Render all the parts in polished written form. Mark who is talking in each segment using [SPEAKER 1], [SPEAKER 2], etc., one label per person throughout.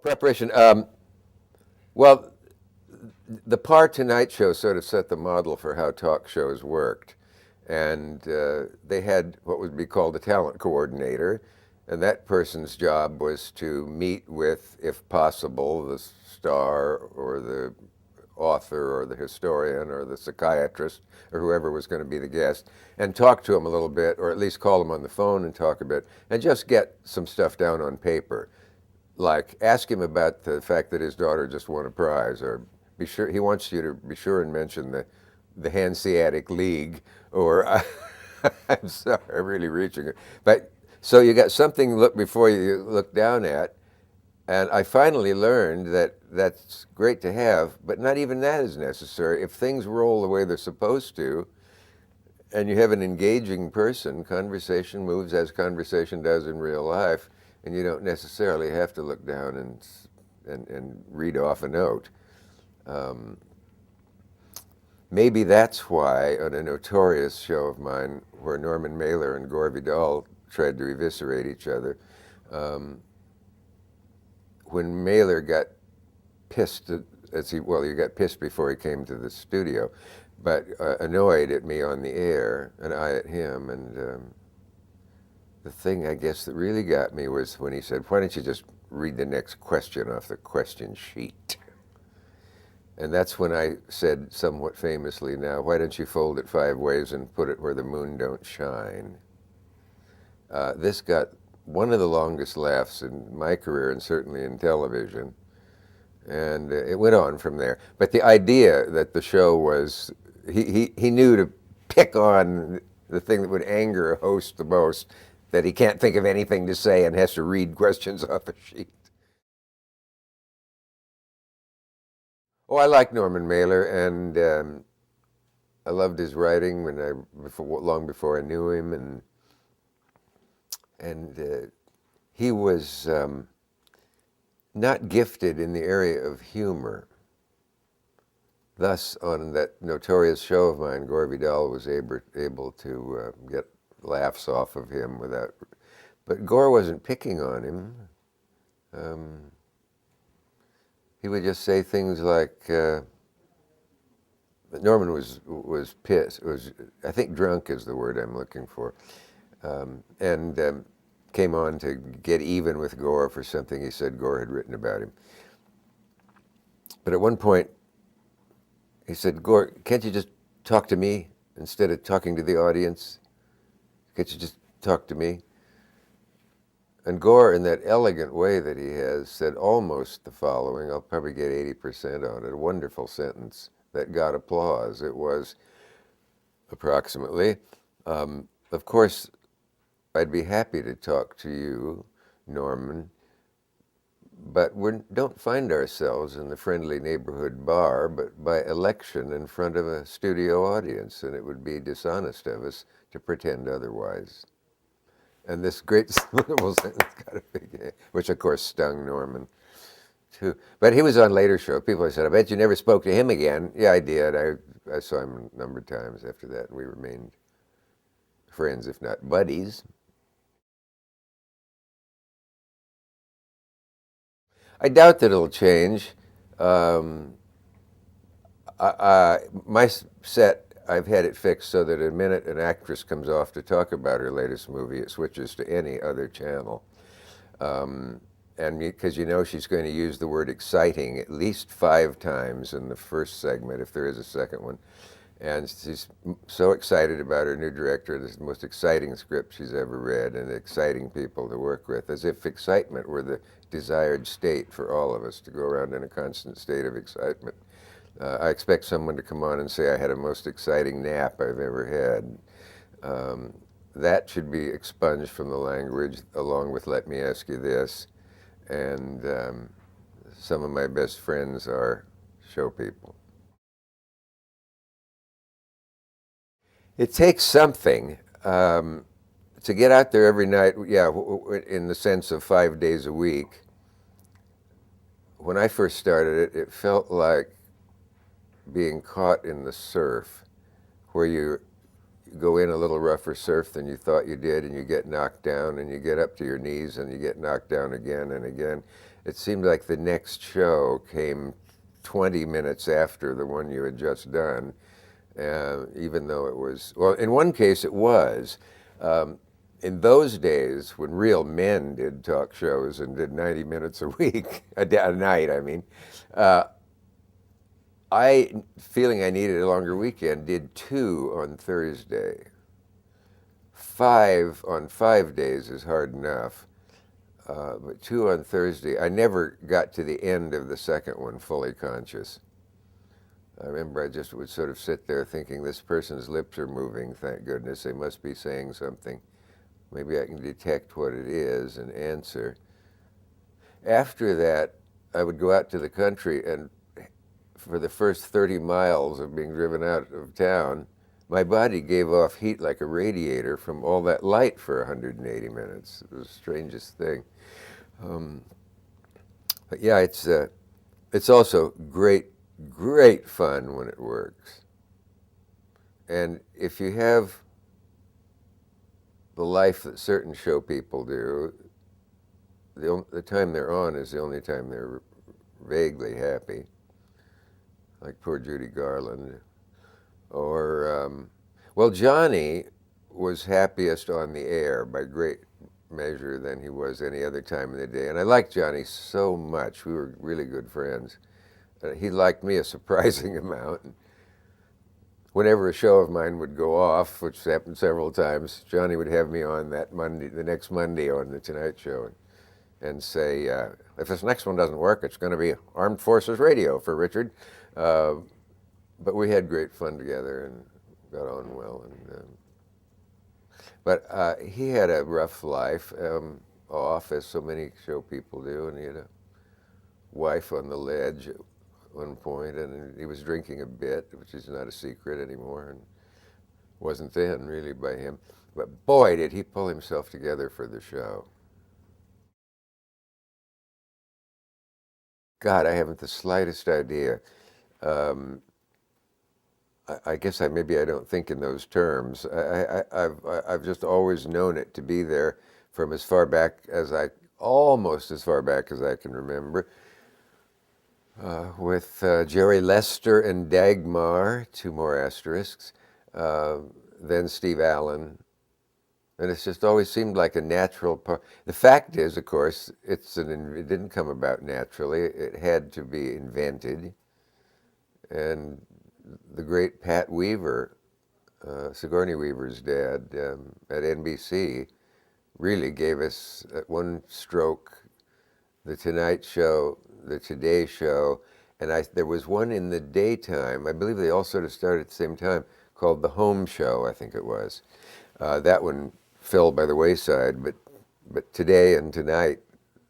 [SPEAKER 1] Preparation. Well, the Par Tonight show sort of set the model for how talk shows worked. And they had what would be called a talent coordinator. And that person's job was to meet with, if possible, the star or the author or the historian or the psychiatrist or whoever was going to be the guest and talk to him a little bit, or at least call him on the phone and talk a bit, and just get some stuff down on paper. Like ask him about the fact that his daughter just won a prize, or be sure he wants you to be sure and mention the Hanseatic League, or I'm sorry, I'm really reaching it. But so you got something to look before you look down at, and I finally learned that that's great to have, but not even that is necessary. If things roll the way they're supposed to, and you have an engaging person, conversation moves as conversation does in real life, and you don't necessarily have to look down and read off a note. Maybe that's why on a notorious show of mine where Norman Mailer and Gore Vidal tried to eviscerate each other, when Mailer got pissed, he got pissed before he came to the studio, but annoyed at me on the air, and I at him, and the thing, I guess, that really got me was when he said, "Why don't you just read the next question off the question sheet?" And that's when I said somewhat famously now, "Why don't you fold it 5 ways and put it where the moon don't shine?" This got one of the longest laughs in my career, and certainly in television. And it went on from there. But the idea that the show was, he knew to pick on the thing that would anger a host the most, that he can't think of anything to say and has to read questions off a sheet. Oh, I like Norman Mailer, and I loved his writing long before I knew him, and he was not gifted in the area of humor. Thus, on that notorious show of mine, Gore Vidal was able to get laughs off of him without. But Gore wasn't picking on him. He would just say things like, Norman was pissed. I think drunk is the word I'm looking for, and came on to get even with Gore for something he said Gore had written about him. But at one point, he said, "Gore, can't you just talk to me instead of talking to the audience? Can't you just talk to me?" And Gore, in that elegant way that he has, said almost the following. I'll probably get 80% on it. A wonderful sentence that got applause. It was approximately, "Of course, I'd be happy to talk to you, Norman, but we don't find ourselves in the friendly neighborhood bar, but by election in front of a studio audience, and it would be dishonest of us to pretend otherwise." And this great little sentence got a big hit, which of course stung Norman too. But he was on later show. People said, "I bet you never spoke to him again." Yeah, I did. I saw him a number of times after that, and we remained friends, if not buddies. I doubt that it'll change. My set, I've had it fixed so that the minute an actress comes off to talk about her latest movie, it switches to any other channel. And because you know she's going to use the word exciting at least 5 times in the first segment, if there is a second one. And she's so excited about her new director. This is the most exciting script she's ever read, and exciting people to work with, as if excitement were the desired state for all of us, to go around in a constant state of excitement. I expect someone to come on and say, "I had a most exciting nap I've ever had." That should be expunged from the language, along with "let me ask you this." And some of my best friends are show people. It takes something to get out there every night, yeah, in the sense of 5 days a week. When I first started it felt like being caught in the surf, where you go in a little rougher surf than you thought you did, and you get knocked down, and you get up to your knees, and you get knocked down again and again. it seemed like the next show came 20 minutes after the one you had just done, even though it was, well, in one case it was. In those days, when real men did talk shows and did 90 minutes a week, a night, I mean, I, feeling I needed a longer weekend, did 2 on Thursday. 5 on 5 days is hard enough, but 2 on Thursday. I never got to the end of the second one fully conscious. I remember I just would sort of sit there thinking, this person's lips are moving, thank goodness, they must be saying something. Maybe I can detect what it is and answer. After that, I would go out to the country, and for the first 30 miles of being driven out of town, my body gave off heat like a radiator from all that light for 180 minutes. It was the strangest thing. But yeah, it's also great fun when it works. And if you have the life that certain show people do, the time they're on is the only time they're vaguely happy, like poor Judy Garland. Or, well, Johnny was happiest on the air by great measure than he was any other time of the day. And I liked Johnny so much. We were really good friends. He liked me a surprising amount. Whenever a show of mine would go off, which happened several times, Johnny would have me on that Monday, the next Monday on The Tonight Show, and say, if this next one doesn't work, it's going to be Armed Forces Radio for Richard. But we had great fun together and got on well. But he had a rough life, off, as so many show people do, and he had a wife on the ledge at one point, and he was drinking a bit, which is not a secret anymore, and wasn't then really by him. But boy, did he pull himself together for the show. God, I haven't the slightest idea. I guess maybe I don't think in those terms. I've just always known it to be there from as far back as almost as far back as I can remember. With Jerry Lester and Dagmar, 2 more asterisks, then Steve Allen. And it's just always seemed like a natural part. The fact is, of course, it didn't come about naturally. It had to be invented. And the great Pat Weaver, Sigourney Weaver's dad, at NBC, really gave us, at one stroke, The Tonight Show, The Today Show, and there was one in the daytime, I believe they all sort of started at the same time, called The Home Show, I think it was. That one fell by the wayside, but Today and Tonight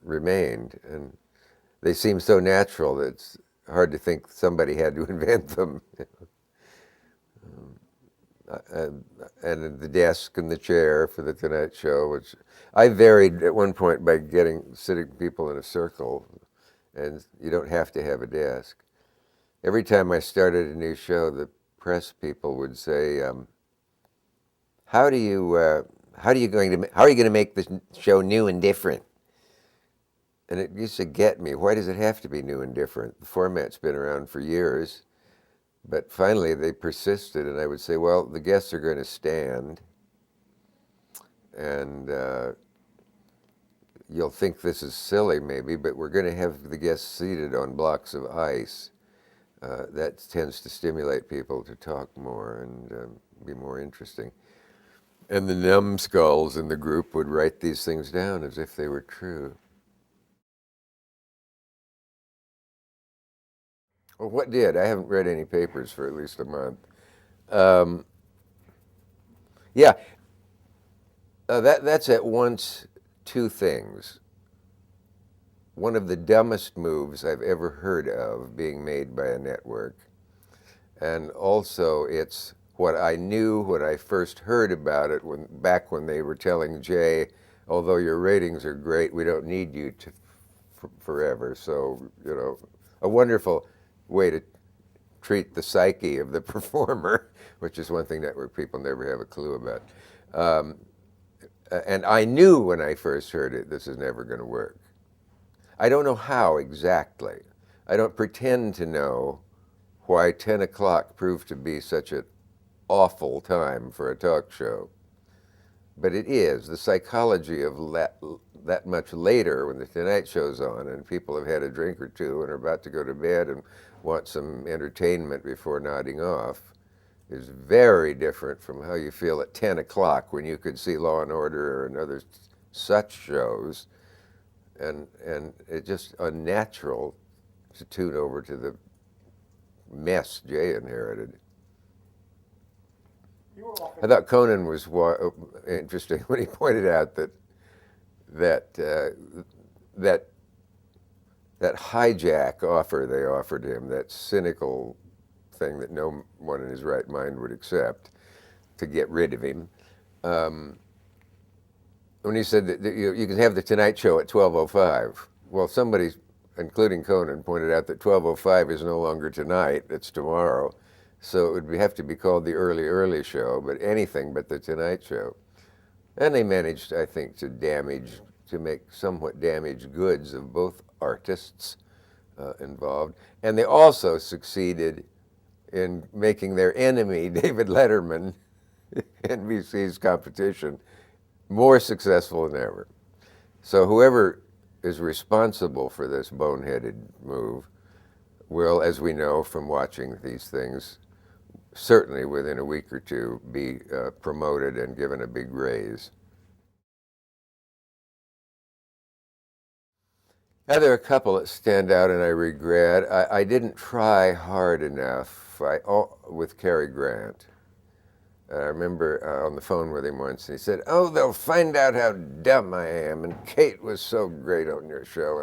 [SPEAKER 1] remained, and they seem so natural that it's hard to think somebody had to invent them. And the desk and the chair for The Tonight Show, which I varied at one point by sitting people in a circle, and you don't have to have a desk. Every time I started a new show, the press people would say, how are you going to make this show new and different? And it used to get me. Why does it have to be new and different? The format's been around for years. But finally, they persisted, and I would say, well, the guests are going to stand, and you'll think this is silly maybe, but we're going to have the guests seated on blocks of ice. That tends to stimulate people to talk more and be more interesting. And the numbskulls in the group would write these things down as if they were true. Well, what did? I haven't read any papers for at least a month. Yeah, that's at once 2 things. One of the dumbest moves I've ever heard of being made by a network. And also it's what I knew when I first heard about it, back when they were telling Jay, although your ratings are great, we don't need you forever. So, a wonderful way to treat the psyche of the performer, which is one thing network people never have a clue about. And I knew when I first heard it, this is never going to work. I don't know how exactly. I don't pretend to know why 10 o'clock proved to be such an awful time for a talk show. But it is. The psychology of that much later when the Tonight Show's on and people have had a drink or two and are about to go to bed and want some entertainment before nodding off is very different from how you feel at 10 o'clock when you could see Law and Order and other such shows. And it's just unnatural to tune over to the mess Jay inherited. I thought Conan was interesting when he pointed out that hijack offer they offered him, that cynical thing that no one in his right mind would accept to get rid of him. When he said that you can have the Tonight Show at 12:05, well, somebody, including Conan, pointed out that 12:05 is no longer tonight; it's tomorrow. So it would have to be called the early show, but anything but the Tonight Show. And they managed, I think, to make somewhat damaged goods of both artists involved. And they also succeeded in making their enemy, David Letterman, NBC's competition, more successful than ever. So whoever is responsible for this boneheaded move will, as we know from watching these things, certainly within a week or two be promoted and given a big raise. Now, there are a couple that stand out and I regret. I didn't try hard enough with Cary Grant. I remember on the phone with him once, and he said, "Oh, they'll find out how dumb I am, and Kate was so great on your show."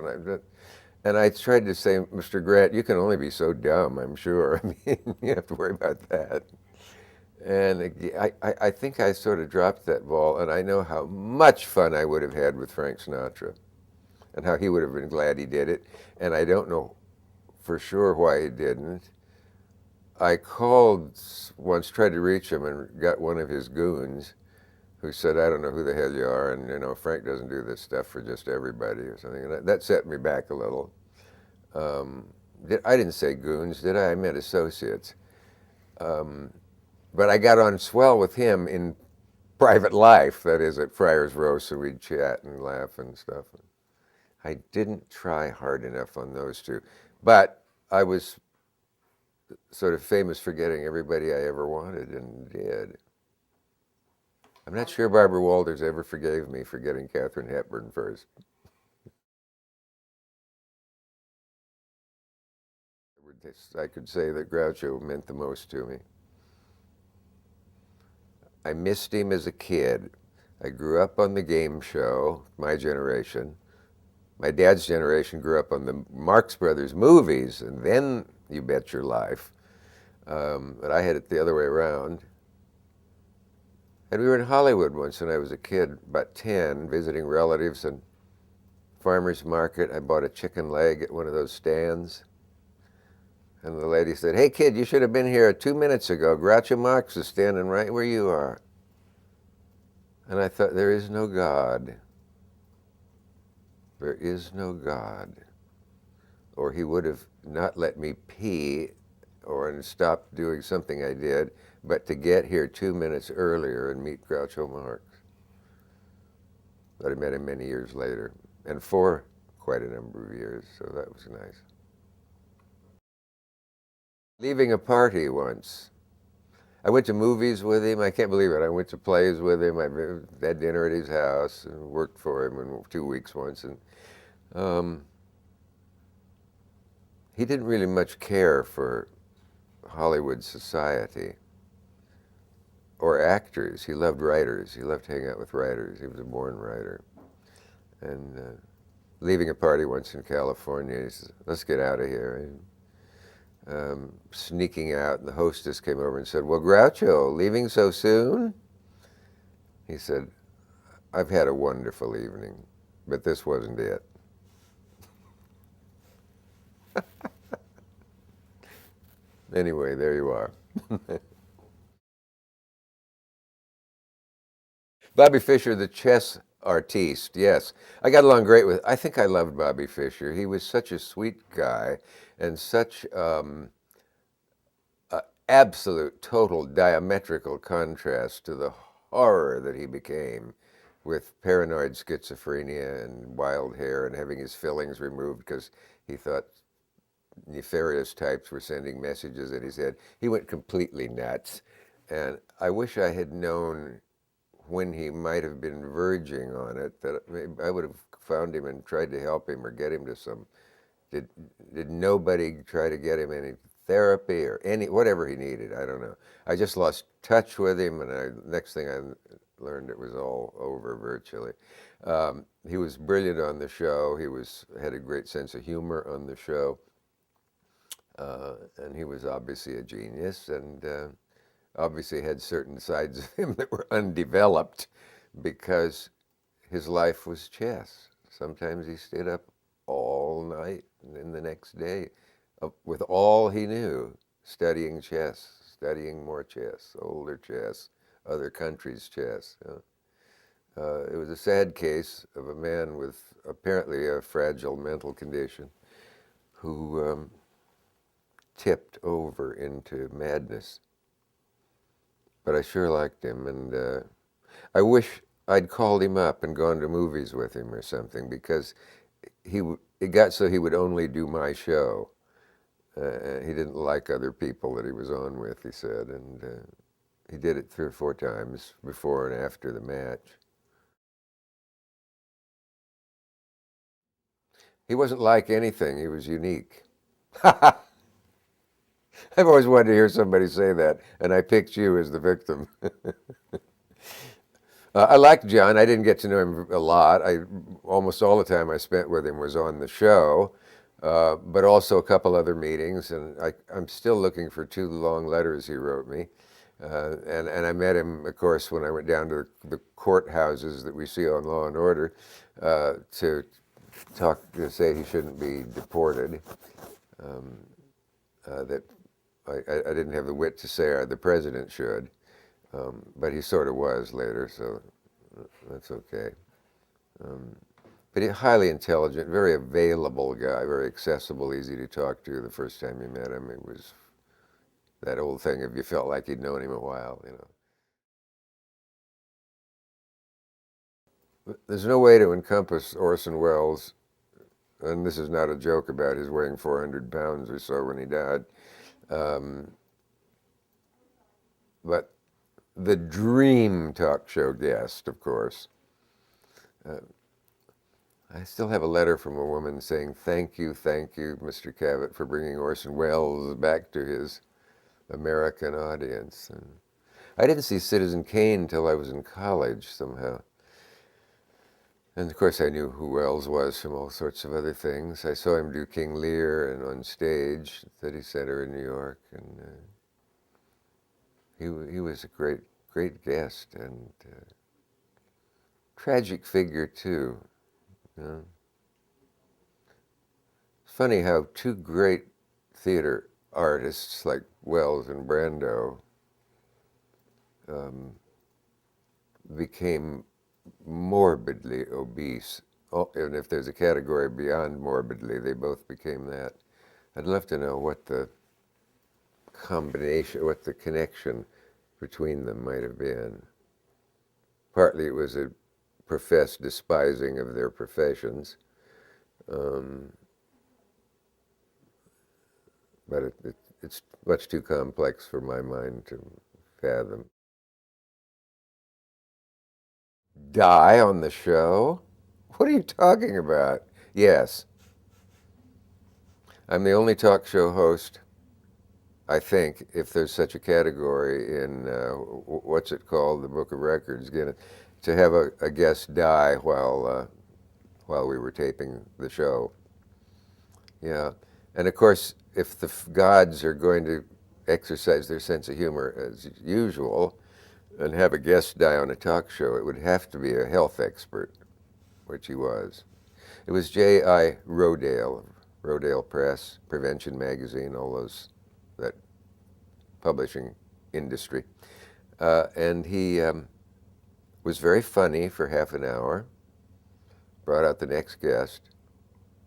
[SPEAKER 1] And I tried to say, "Mr. Grant, you can only be so dumb, I'm sure. I mean, you have to worry about that." And I think I sort of dropped that ball, and I know how much fun I would have had with Frank Sinatra and how he would have been glad he did it. And I don't know for sure why he didn't. I called once, tried to reach him, and got one of his goons who said, "I don't know who the hell you are, and Frank doesn't do this stuff for just everybody," or something. And that set me back a little. I didn't say goons, did I? I meant associates. But I got on swell with him in private life, that is at Friar's Roast, so we'd chat and laugh and stuff. I didn't try hard enough on those two. But I was sort of famous for getting everybody I ever wanted and did. I'm not sure Barbara Walters ever forgave me for getting Katharine Hepburn first. I could say that Groucho meant the most to me. I missed him as a kid. I grew up on the game show, my generation. My dad's generation grew up on the Marx Brothers movies, and then You Bet Your Life. But I had it the other way around. And we were in Hollywood once when I was a kid, about 10, visiting relatives and farmer's market. I bought a chicken leg at one of those stands. And the lady said, "Hey, kid, you should have been here 2 minutes ago. Groucho Marx is standing right where you are." And I thought, there is no God. There is no God. Or he would have not let me pee or stopped doing something I did, but to get here 2 minutes earlier and meet Groucho Marx. But I met him many years later, and for quite a number of years, so that was nice. Leaving a party once. I went to movies with him. I can't believe it. I went to plays with him. I had dinner at his house and worked for him in 2 weeks once. And he didn't really much care for Hollywood society or actors. He loved writers. He loved hanging out with writers. He was a born writer. And leaving a party once in California, he said, "Let's get out of here." Sneaking out, and the hostess came over and said, "Well, Groucho, leaving so soon?" He said, "I've had a wonderful evening, but this wasn't it." Anyway, there you are. Bobby Fischer, the chess artiste, yes. I got along great with, I think I loved Bobby Fischer. He was such a sweet guy and such absolute, total, diametrical contrast to the horror that he became with paranoid schizophrenia and wild hair and having his fillings removed because he thought nefarious types were sending messages in his head. He went completely nuts. And I wish I had known when he might have been verging on it, that maybe I would have found him and tried to help him or get him to some. Did did nobody try to get him any therapy or any whatever he needed? I don't know. I just lost touch with him, and next thing I learned, it was all over virtually. He was brilliant on the show. Had a great sense of humor on the show, and he was obviously a genius, and obviously had certain sides of him that were undeveloped because his life was chess. Sometimes he stayed up all night and then the next day with all he knew, studying chess, studying more chess, older chess, other countries' chess. It was a sad case of a man with apparently a fragile mental condition who tipped over into madness. But I sure liked him, and I wish I'd called him up and gone to movies with him or something, because it got so he would only do my show. He didn't like other people that he was on with, he said, and he did it 3 or 4 times before and after the match. He wasn't like anything, he was unique. I've always wanted to hear somebody say that, and I picked you as the victim. I liked John. I didn't get to know him a lot. Almost all the time I spent with him was on the show, but also a couple other meetings. And I'm still looking for 2 long letters he wrote me. And I met him, of course, when I went down to the courthouses that we see on Law and Order to say he shouldn't be deported. That I didn't have the wit to say the president should. But he sort of was later, so that's okay. But he's highly intelligent, very available guy, very accessible, easy to talk to. The first time you met him, it was that old thing of you felt like you'd known him a while, you know. There's no way to encompass Orson Welles, and this is not a joke about his weighing 400 pounds or so when he died, but the dream talk show guest, of course. I still have a letter from a woman saying, thank you, Mr. Cavett, for bringing Orson Welles back to his American audience. And I didn't see Citizen Kane until I was in college somehow. And of course I knew who Welles was from all sorts of other things. I saw him do King Lear and on stage at the City Center in New York, and he was a great guest, and tragic figure too. You know? It's funny how 2 great theater artists like Welles and Brando became morbidly obese. And if there's a category beyond morbidly, they both became that. I'd love to know what the combination, what the connection between them might have been. Partly it was a professed despising of their professions, but it's much too complex for my mind to fathom. Die on the show? What are you talking about? Yes. I'm the only talk show host, I think, if there's such a category in, what's it called, the Book of Records, to have a guest die while we were taping the show. Yeah. And of course, if the gods are going to exercise their sense of humor as usual and have a guest die on a talk show, it would have to be a health expert, which he was. It was J.I. Rodale, Rodale Press, Prevention Magazine, all those, that publishing industry. And he was very funny for half an hour, brought out the next guest,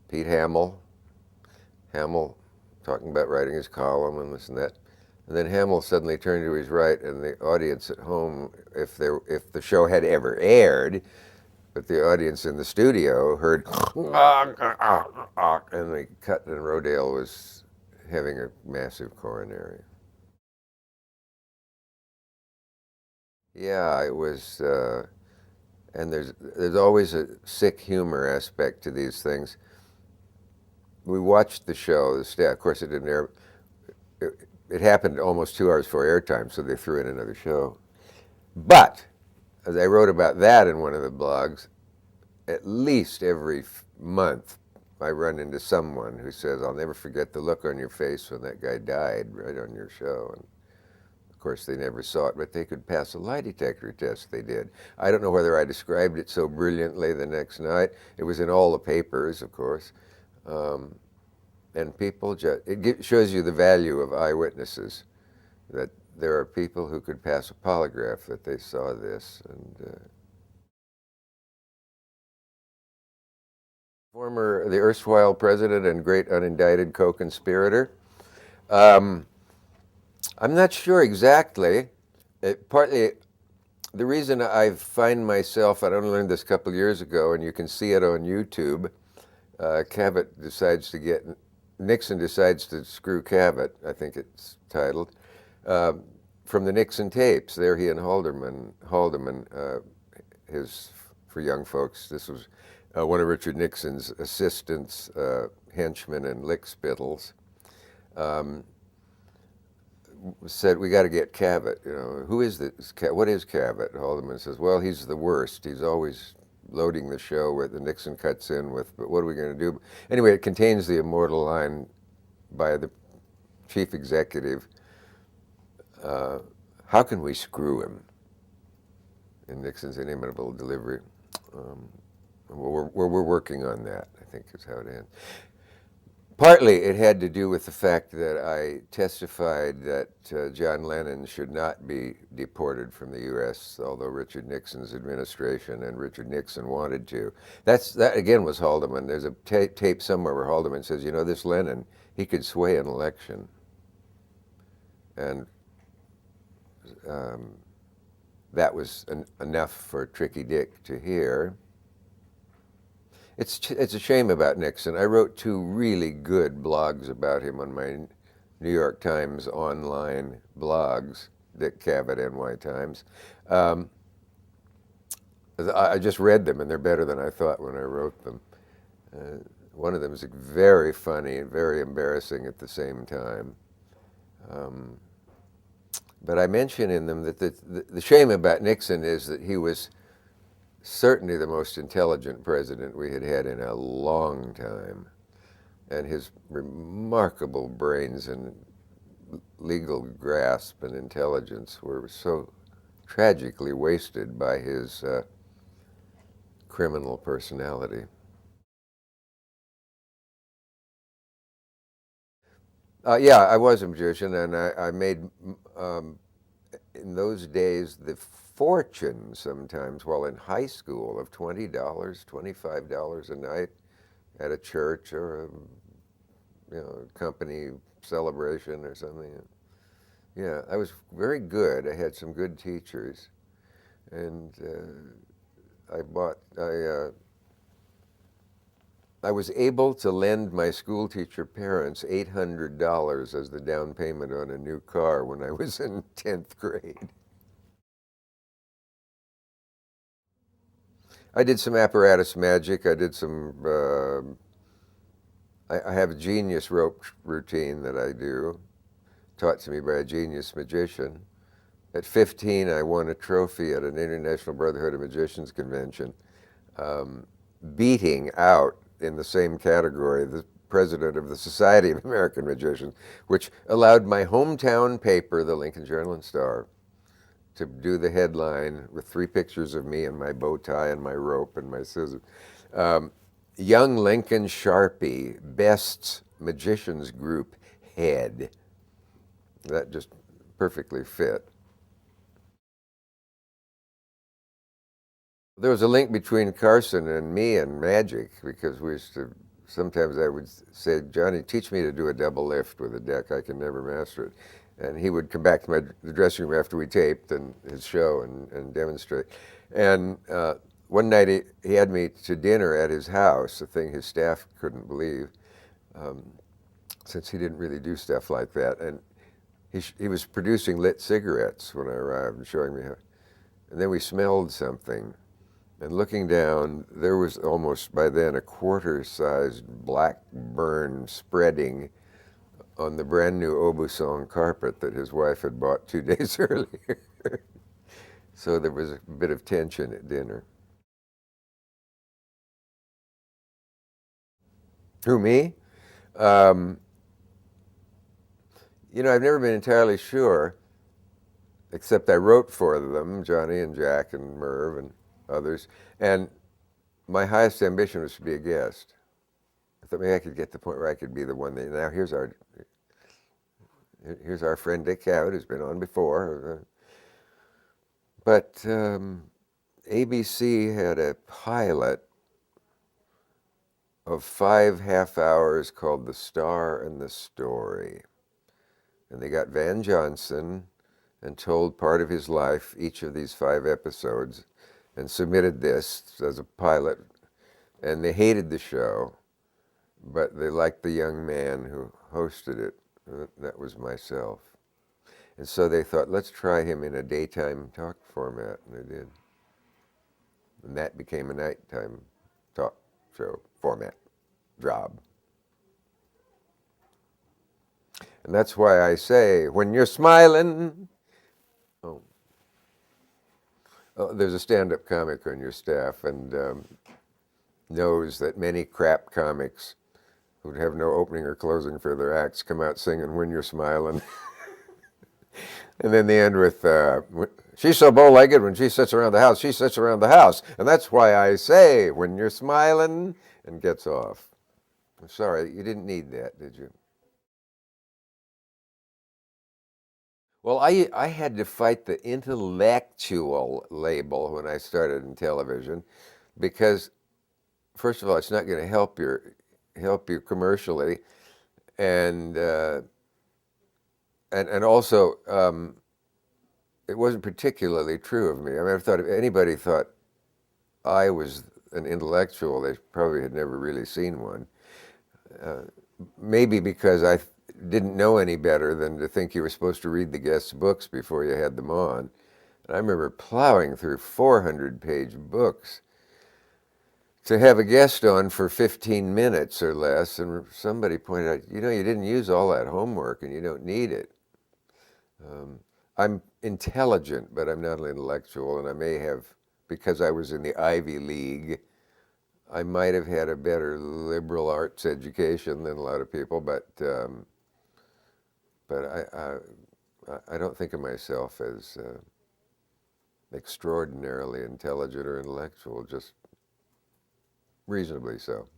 [SPEAKER 1] Pete Hamill. Hamill talking about writing his column and this and that. And then Hamill suddenly turned to his right, and the audience at home, if the show had ever aired, but the audience in the studio heard, and they cut, and Rodale was having a massive coronary. Yeah, it was, and there's always a sick humor aspect to these things. We watched the show. Of course, it didn't air. It happened almost 2 hours before airtime, so they threw in another show. But as I wrote about that in one of the blogs, at least every month I run into someone who says, "I'll never forget the look on your face when that guy died right on your show." And of course, they never saw it, but they could pass a lie detector test. They did. I don't know whether I described it so brilliantly the next night. It was in all the papers, of course. And people it shows you the value of eyewitnesses, that there are people who could pass a polygraph that they saw this. And the erstwhile president and great unindicted co-conspirator. I'm not sure exactly. Partly, the reason I find myself, I only learned this a couple of years ago, and you can see it on YouTube. Nixon decides to screw Cavett, I think it's titled, from the Nixon tapes. There he and Haldeman, for young folks, this was one of Richard Nixon's assistants, henchmen and lickspittles, said, "We got to get Cavett. Who is this? What is Cavett?" Haldeman says, "Well, he's the worst. He's always loading the show where the Nixon cuts in with, but what are we going to do?" Anyway, it contains the immortal line by the chief executive, "How can we screw him?" in Nixon's inimitable delivery. We're working on that, I think is how it ends. Partly it had to do with the fact that I testified that John Lennon should not be deported from the U.S., although Richard Nixon's administration and Richard Nixon wanted to. That again was Haldeman. There's a tape somewhere where Haldeman says, "This Lennon, he could sway an election." And that was enough for Tricky Dick to hear. It's a shame about Nixon. I wrote 2 really good blogs about him on my New York Times online blogs, Dick Cavett NY Times. I just read them, and they're better than I thought when I wrote them. One of them is very funny and very embarrassing at the same time. But I mention in them that the shame about Nixon is that he was certainly the most intelligent president we had had in a long time. And his remarkable brains and legal grasp and intelligence were so tragically wasted by his criminal personality. Yeah, I was a magician, and I made, in those days, the fortune sometimes while in high school of $20, $25 a night at a church or a company celebration or something. Yeah, I was very good. I had some good teachers, and I was able to lend my school teacher parents $800 as the down payment on a new car when I was in 10th grade. I did some apparatus magic. I did some, I have a genius rope routine that I do, taught to me by a genius magician. At 15, I won a trophy at an International Brotherhood of Magicians convention, beating out in the same category the president of the Society of American Magicians, which allowed my hometown paper, the Lincoln Journal and Star, to do the headline with 3 pictures of me and my bow tie and my rope and my scissors. Young Lincoln Sharpie, best magicians group head. That just perfectly fit. There was a link between Carson and me and magic because we used to, sometimes I would say, Johnny, teach me to do a double lift with a deck. I can never master it. And he would come back to the dressing room after we taped and his show and demonstrate. And one night he had me to dinner at his house, a thing his staff couldn't believe, since he didn't really do stuff like that. And he was producing lit cigarettes when I arrived and showing me how. And then we smelled something. And looking down, there was almost by then a quarter-sized black burn spreading on the brand new Aubusson carpet that his wife had bought 2 days earlier. So there was a bit of tension at dinner. Who, me? Um, I've never been entirely sure, except I wrote for them, Johnny and Jack and Merv and others. And my highest ambition was to be a guest. I thought maybe I could get to the point where I could be the one that, now here's our friend Dick Cavett, who's been on before. But ABC had a pilot of 5 half hours called The Star and the Story. And they got Van Johnson and told part of his life, each of these 5 episodes, and submitted this as a pilot. And they hated the show, but they liked the young man who hosted it. That was myself. And so they thought, let's try him in a daytime talk format, and they did. And that became a nighttime talk show format job. And that's why I say, when you're smiling, there's a stand-up comic on your staff, and knows that many crap comics who'd have no opening or closing for their acts come out singing "When You're Smiling," and then they end with, "She's so bow-legged when she sits around the house, she sits around the house, and that's why I say, when you're smiling," and gets off. I'm sorry, you didn't need that, did you? Well, I had to fight the intellectual label when I started in television, because first of all, it's not going to help you commercially, and also it wasn't particularly true of me. I mean, I thought if anybody thought I was an intellectual, they probably had never really seen one. Maybe because I didn't know any better than to think you were supposed to read the guests' books before you had them on. And I remember plowing through 400-page books to have a guest on for 15 minutes or less, and somebody pointed out, you didn't use all that homework and you don't need it. I'm intelligent, but I'm not an intellectual, and I may have, because I was in the Ivy League, I might have had a better liberal arts education than a lot of people, but I don't think of myself as extraordinarily intelligent or intellectual, just reasonably so.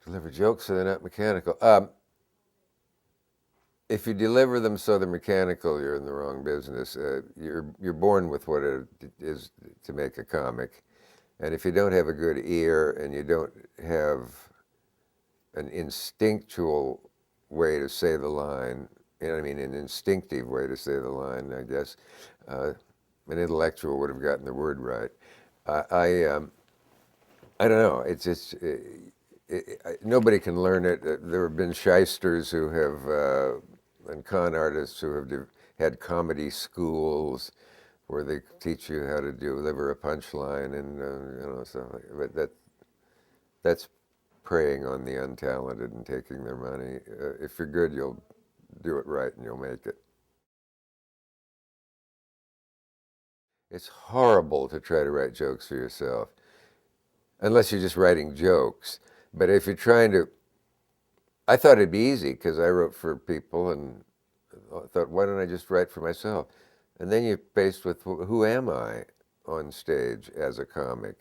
[SPEAKER 1] Deliver jokes so they're not mechanical. If you deliver them so they're mechanical, you're in the wrong business. You're born with what it is to make a comic, and if you don't have a good ear and you don't have an instinctual way to say the line, I mean, an instinctive way to say the line, I guess, an intellectual would have gotten the word right. I don't know. It's just nobody can learn it. There have been shysters who have, and con artists who have had comedy schools where they teach you how to deliver a punchline and stuff like that. But that's preying on the untalented and taking their money. If you're good, you'll do it right and you'll make it. It's horrible to try to write jokes for yourself, unless you're just writing jokes. But if you're trying to, I thought it'd be easy because I wrote for people, and I thought, why don't I just write for myself? And then you're faced with, who am I on stage as a comic?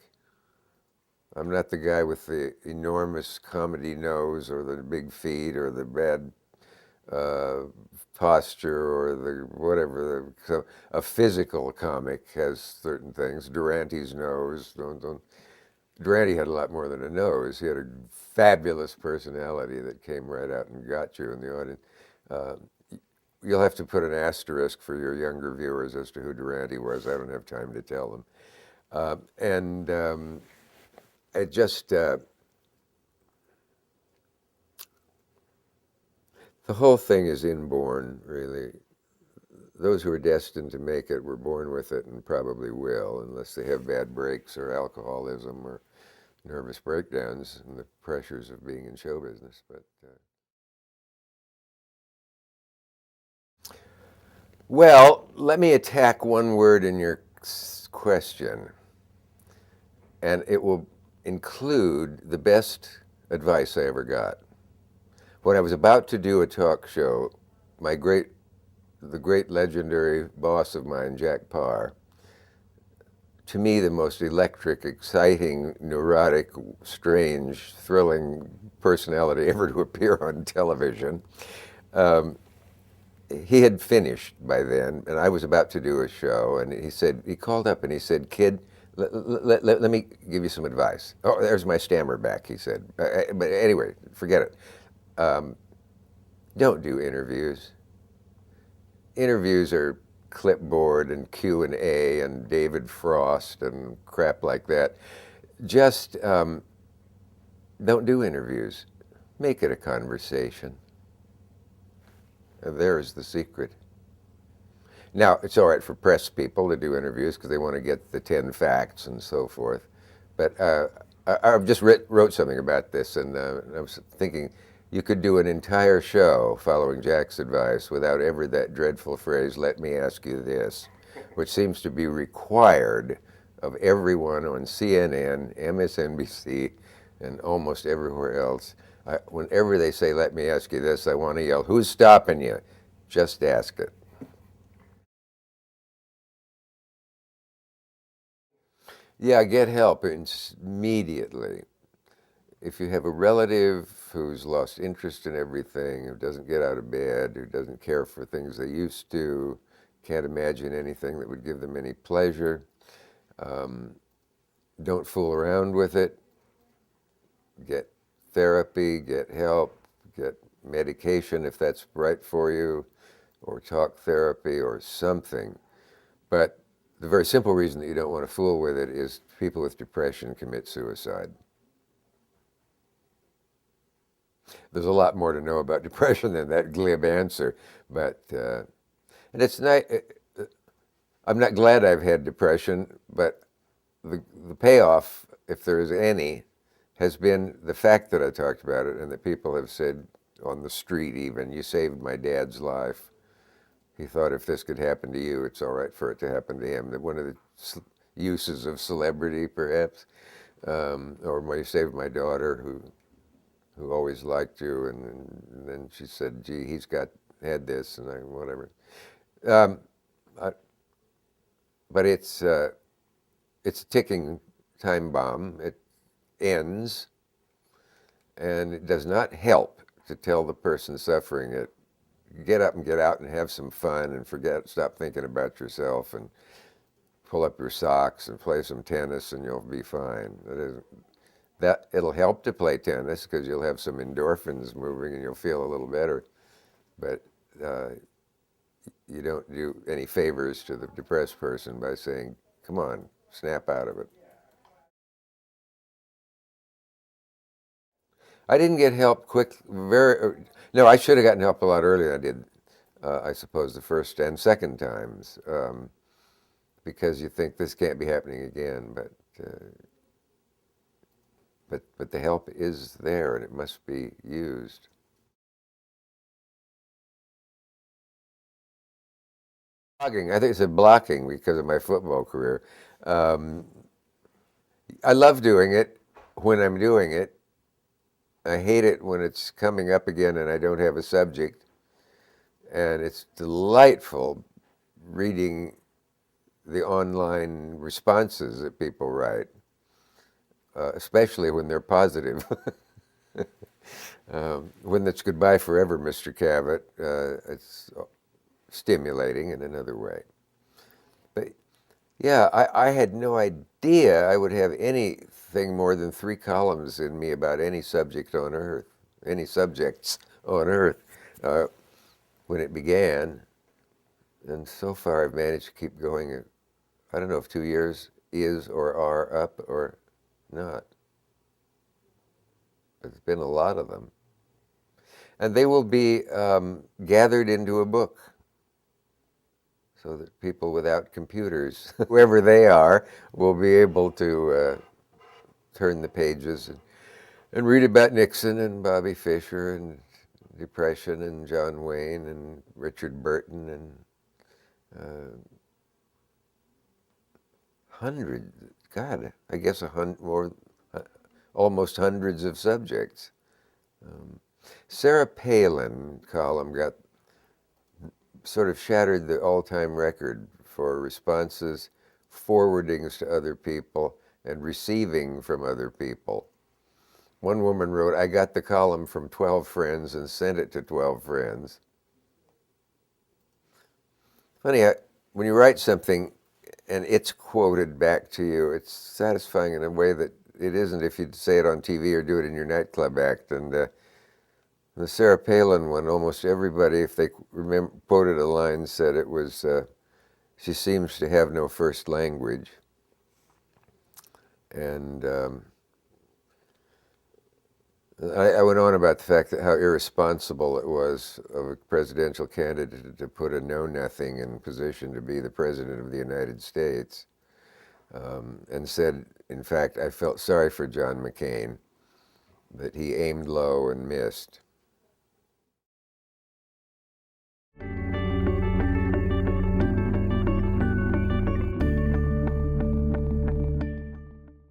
[SPEAKER 1] I'm not the guy with the enormous comedy nose or the big feet or the bad uh, posture or the whatever. So a physical comic has certain things. Durante's nose. Don't. Durante had a lot more than a nose. He had a fabulous personality that came right out and got you in the audience. Uh, you'll have to put an asterisk for your younger viewers as to who Durante was. I don't have time to tell them. And it just, the whole thing is inborn, really. Those who are destined to make it were born with it and probably will, unless they have bad breaks or alcoholism or nervous breakdowns and the pressures of being in show business. But well, let me attack one word in your question, and it will include the best advice I ever got. When I was about to do a talk show, the great legendary boss of mine, Jack Parr, to me the most electric, exciting, neurotic, strange, thrilling personality ever to appear on television. He had finished by then, and I was about to do a show, and he called up and he said, "Kid, let me give you some advice." Oh, there's my stammer back, he said. But anyway, forget it. Don't do interviews. Interviews are clipboard and Q&A and David Frost and crap like that. Just don't do interviews. Make it a conversation. There's the secret. Now, it's all right for press people to do interviews because they want to get the 10 facts and so forth. But I just wrote something about this, and I was thinking you could do an entire show following Jack's advice without ever that dreadful phrase, "Let me ask you this," which seems to be required of everyone on CNN, MSNBC, and almost everywhere else. Whenever they say, "Let me ask you this," I want to yell, "Who's stopping you?" Just ask it. Yeah, get help immediately. If you have a relative who's lost interest in everything, who doesn't get out of bed, who doesn't care for things they used to, can't imagine anything that would give them any pleasure, don't fool around with it. Get therapy, get help, get medication if that's right for you, or talk therapy or something. But the very simple reason that you don't want to fool with it is people with depression commit suicide. There's a lot more to know about depression than that glib answer, but and it's not. I'm not glad I've had depression, but the payoff, if there is any, has been the fact that I talked about it and that people have said on the street even, "You saved my dad's life. He thought if this could happen to you, it's all right for it to happen to him." That one of the uses of celebrity, perhaps, or "You saved my daughter, who always liked you," and then she said, "Gee, had this," and whatever. Um, I, but it's a ticking time bomb. It ends, and it does not help to tell the person suffering it, "Get up and get out and have some fun and stop thinking about yourself and pull up your socks and play some tennis and you'll be fine." It'll help to play tennis because you'll have some endorphins moving and you'll feel a little better. But you don't do any favors to the depressed person by saying, "Come on, snap out of it." I didn't get help quick. No, I should have gotten help a lot earlier than I did. I suppose the first and second times, because you think this can't be happening again, but the help is there and it must be used. Blocking, I think it's a blocking because of my football career. Um, I love doing it when I'm doing it. I hate it when it's coming up again and I don't have a subject. And it's delightful reading the online responses that people write, especially when they're positive. When it's goodbye forever, Mr. Cavett, it's stimulating in another way. But yeah, I had no idea I would have anything more than 3 columns in me about any subject on earth, any subjects on earth when it began. And so far I've managed to keep going. I don't know if 2 years is or are up or not. There's been a lot of them. And they will be gathered into a book so that people without computers, whoever they are, will be able to turn the pages and read about Nixon and Bobby Fischer and Depression and John Wayne and Richard Burton and hundreds, God, I guess almost hundreds of subjects. Sarah Palin column got sort of shattered the all-time record for responses, forwardings to other people, and receiving from other people. One woman wrote, "I got the column from 12 friends and sent it to 12 friends." Funny, when you write something and it's quoted back to you, it's satisfying in a way that it isn't if you say it on TV or do it in your nightclub act. And the Sarah Palin one, almost everybody, if they quoted a line, said it was, "She seems to have no first language." And I went on about the fact that how irresponsible it was of a presidential candidate to put a know-nothing in position to be the President of the United States, and said, in fact, I felt sorry for John McCain, that he aimed low and missed.